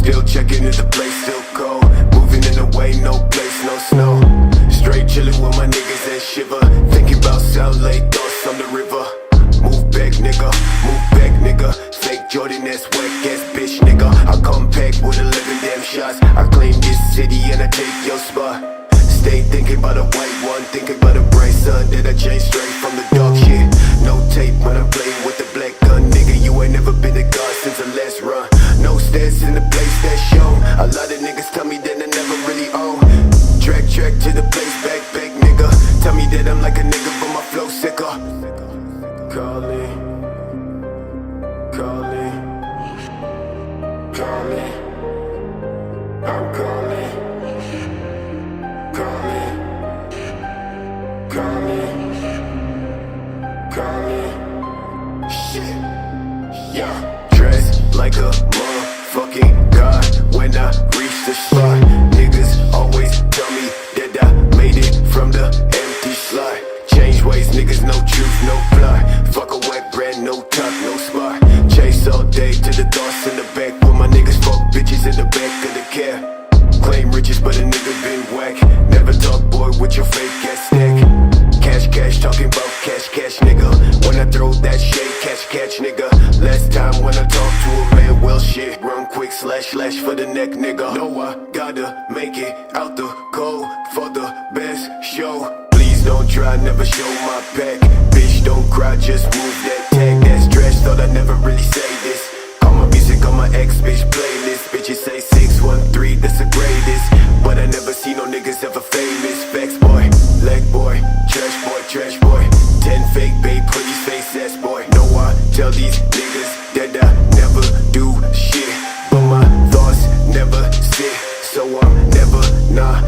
Still checking if the place still cold. Moving in the way, no place, no snow. Straight chilling with my niggas and shiver. Thinking about South Lake, thoughts on the river. Move back, nigga, move back, nigga. Fake Jordan, that's whack ass bitch, nigga. I come back with 11 damn shots. I claim this city and I take your spot. Stay thinking about a white one, thinking about a bright sun that I changed straight from the dark shit. No tape when I'm playing with the black gun, nigga. You ain't never been a god since the last run. No stats in the place that's shown. A lot of niggas tell me that I never really own. Track to the place, back, nigga. Tell me that I'm like a nigga, but my flow sicker. Calling, calling, calling. I'm calling, calling, calling, calling. Shit, yeah. Dressed like a motherfucking god when I reach the spot. Niggas always tell me that I made it from the empty slot. Change ways, niggas, no truth, no fly. Fuck a wet brand, no top, no spot. Chase all day to the thoughts in the back. With my niggas fuck bitches in the back of the cab. Claim riches, but a nigga been whack. Never talk, boy, with your fake ass stack. Cash, talking about cash, nigga. When I throw that shade, catch, nigga. Last time when I talk to a man, well shit. Run quick, slash for the neck, nigga. No, I gotta make it out the cold for the best show. Please don't try, never show my pack. Bitch, don't cry, just move that tag. That's trash, thought I'd never really say this. Call my music on my ex-bitch playlist. Bitches say 613, that's the greatest. But I never see no niggas ever famous. Facts, boy, leg boy, trash boy. 10 fake babe, pretty face ass boy. No, I tell these niggas that I never do shit, but my thoughts never sit, so I'm never not